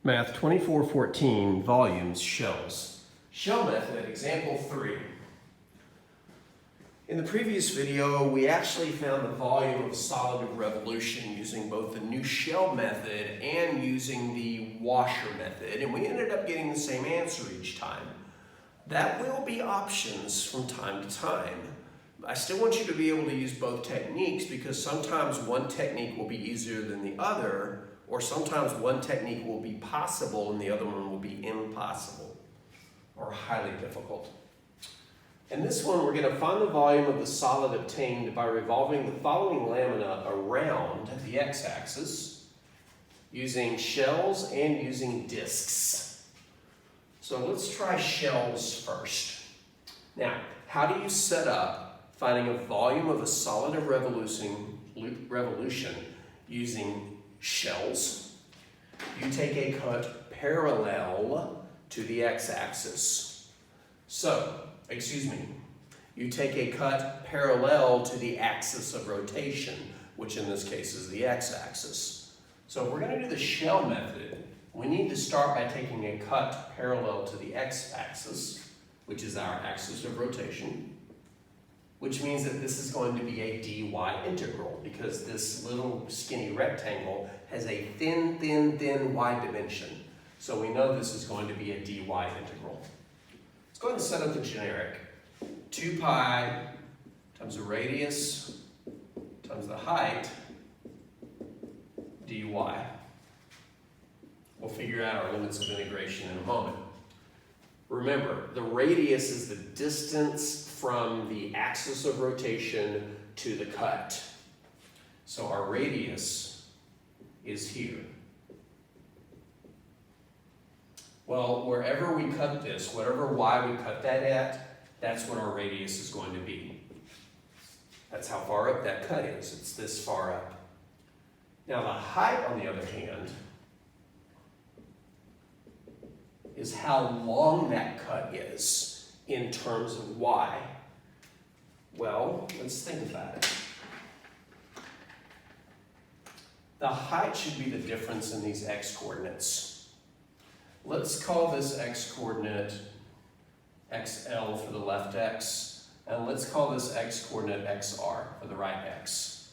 Math 2414, volumes, shells. Shell method, example 3. In the previous video, we actually found the volume of a solid of revolution using both the new shell method and using the washer method, and we ended up getting the same answer each time. That will be options from time to time. I still want you to be able to use both techniques because sometimes one technique will be easier than the other, or sometimes one technique will be possible and the other one will be impossible or highly difficult. In this one, we're going to find the volume of the solid obtained by revolving the following lamina around the x-axis using shells and using discs. So let's try shells first. Now, how do you set up finding a volume of a solid of revolution using shells? You take a cut parallel to the x-axis. You take a cut parallel to the axis of rotation, which in this case is the x-axis. So if we're going to do the shell method, we need to start by taking a cut parallel to the x-axis, which is our axis of rotation, which means that this is going to be a dy integral because this little skinny rectangle has a thin y dimension. So we know this is going to be a dy integral. Let's go ahead and set up the generic. 2 pi times the radius times the height dy. We'll figure out our limits of integration in a moment. Remember, the radius is the distance from the axis of rotation to the cut. So our radius is here. Well, wherever we cut this, whatever y we cut that at, that's what our radius is going to be. That's how far up that cut is. It's this far up. Now the height, on the other hand, is how long that cut is in terms of y. Well, let's think about it. The height should be the difference in these x-coordinates. Let's call this x-coordinate xl for the left x, and let's call this x-coordinate xr for the right x.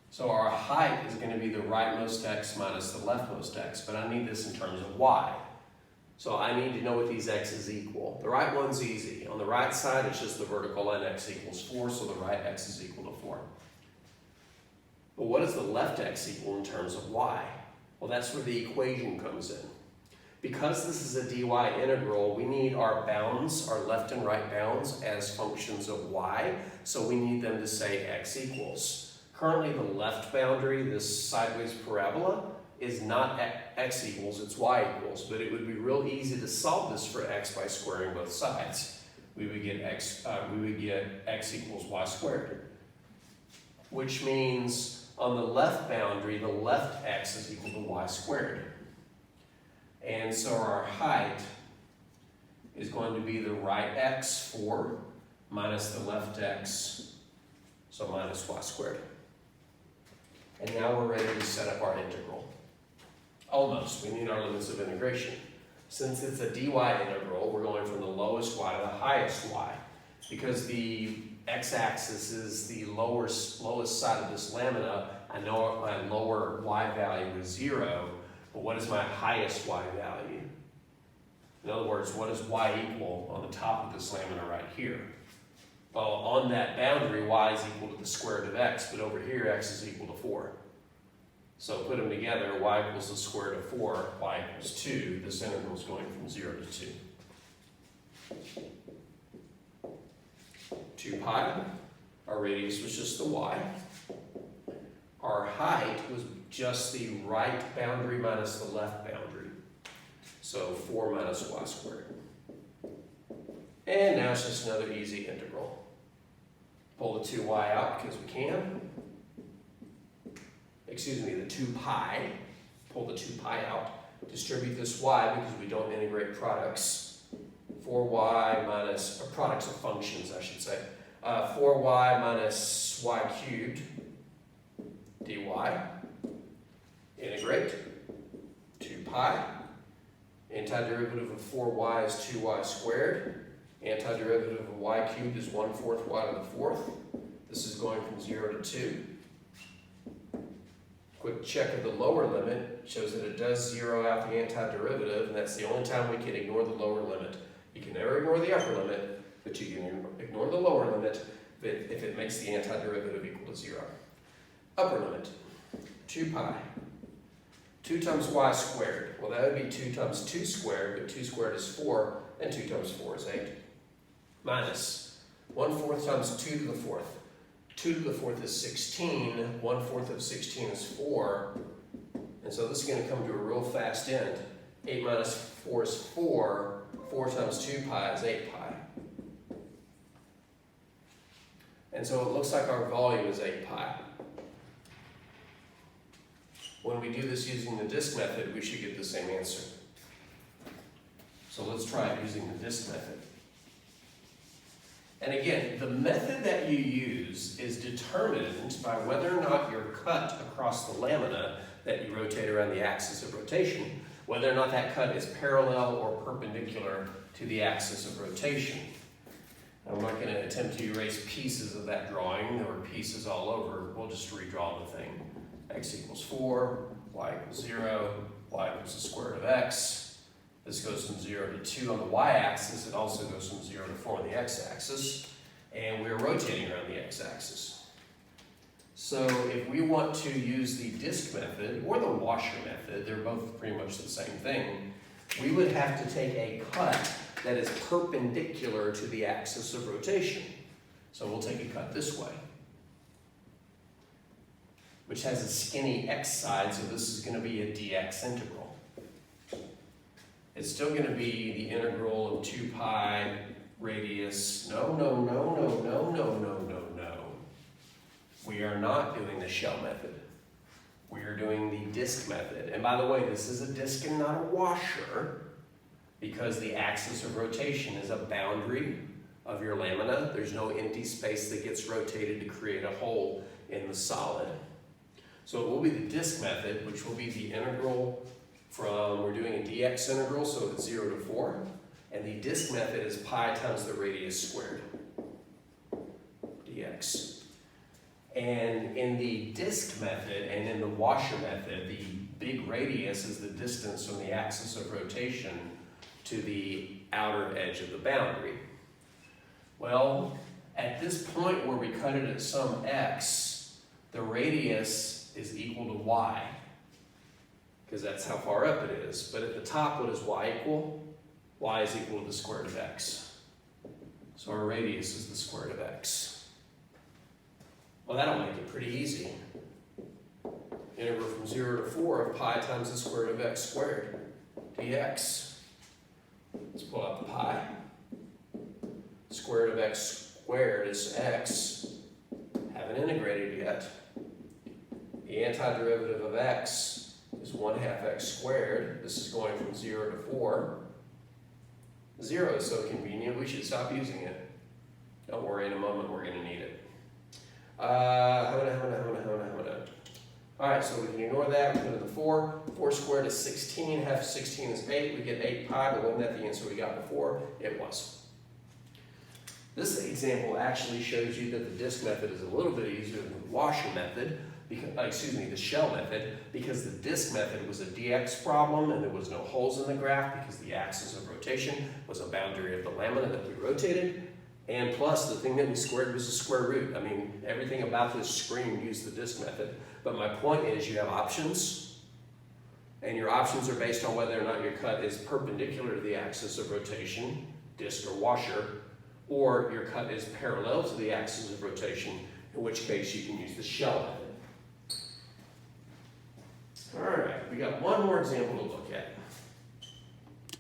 So our height is going to be the rightmost x minus the leftmost x, but I need this in terms of y. So I need to know what these x's equal. The right one's easy. On the right side, it's just the vertical and x equals 4, so the right x is equal to 4. But what does the left x equal in terms of y? Well, that's where the equation comes in. Because this is a dy integral, we need our bounds, our left and right bounds, as functions of y, so we need them to say x equals. Currently, the left boundary, this sideways parabola, is not x equals, it's y equals, but it would be real easy to solve this for x by squaring both sides. We would get x equals y squared, which means on the left boundary, the left x is equal to y squared. And so our height is going to be the right x, 4, minus the left x, so minus y squared. And now we're ready to set up our integral. Almost. We need our limits of integration. Since it's a dy integral, we're going from the lowest y to the highest y. Because the x-axis is the lowest side of this lamina, I know my lower y value is 0, but what is my highest y value? In other words, what is y equal on the top of this lamina right here? Well, on that boundary, y is equal to the square root of x, but over here, x is equal to 4. So put them together, y equals the square root of 4, y equals 2. This integral is going from 0 to 2. 2 pi, our radius was just the y. Our height was just the right boundary minus the left boundary. So 4 minus y squared. And now it's just another easy integral. Pull the 2y out because we can. The 2 pi. Pull the 2 pi out. Distribute this y because we don't integrate products. 4y minus, or products of functions, I should say. 4y minus y cubed dy. Integrate. 2 pi Antiderivative of 4y is 2y squared. Antiderivative of y cubed is 1/4 y to the 4th. This is going from 0 to 2. Quick check of the lower limit shows that it does zero out the antiderivative, and that's the only time we can ignore the lower limit. You can never ignore the upper limit, but you can ignore the lower limit if it makes the antiderivative equal to 0. Upper limit, 2 pi. 2 times y squared. Well, that would be 2 times 2 squared, but 2 squared is 4, and 2 times 4 is 8. Minus 1/4 times 2 to the 4th. 2 to the 4th is 16, 1/4 of 16 is 4, and so this is going to come to a real fast end. 8 minus 4 is 4, 4 times 2 pi is 8 pi. And so it looks like our volume is 8 pi. When we do this using the disk method, we should get the same answer. So let's try it using the disk method. And again, the method that you use is determined by whether or not you're cut across the lamina that you rotate around the axis of rotation, whether or not that cut is parallel or perpendicular to the axis of rotation. I'm not going to attempt to erase pieces of that drawing. There were pieces all over. We'll just redraw the thing. X equals 4, y equals 0, y equals the square root of x. This goes from 0 to 2 on the y-axis. It also goes from 0 to 4 on the x-axis. And we're rotating around the x-axis. So if we want to use the disk method or the washer method, they're both pretty much the same thing, we would have to take a cut that is perpendicular to the axis of rotation. So we'll take a cut this way, which has a skinny x side, so this is going to be a dx integral. It's still going to be the integral of 2 pi radius. No. We are not doing the shell method. We are doing the disk method. And by the way, this is a disk and not a washer, because the axis of rotation is a boundary of your lamina. There's no empty space that gets rotated to create a hole in the solid. So it will be the disk method, which will be the integral from, we're doing a dx integral, so it's 0 to 4. And the disk method is pi times the radius squared, dx. And in the disk method and in the washer method, the big radius is the distance from the axis of rotation to the outer edge of the boundary. Well, at this point where we cut it at some x, the radius is equal to y, because that's how far up it is. But at the top, what does y equal? Y is equal to the square root of x. So our radius is the square root of x. Well, that'll make it pretty easy. Integral from 0 to 4 of pi times the square root of x squared, dx. Let's pull out the pi. Square root of x squared is x. Haven't integrated yet. The antiderivative of x is 1/2 x squared. This is going from 0 to 4. 0 is so convenient, we should stop using it. Don't worry, in a moment we're going to need it. Alright, so we can ignore that. We put in the 4. 4 squared is 16. Half of 16 is 8. We get 8 pi, but wasn't that the answer we got before? It was. This example actually shows you that the disk method is a little bit easier than the washer method, the shell method, because the disk method was a dx problem and there was no holes in the graph because the axis of rotation was a boundary of the lamina that we rotated. And plus, the thing that we squared was the square root. I mean, everything about this screen used the disk method. But my point is you have options, and your options are based on whether or not your cut is perpendicular to the axis of rotation, disk or washer, or your cut is parallel to the axis of rotation, in which case you can use the shell method. All right, we got one more example to look at.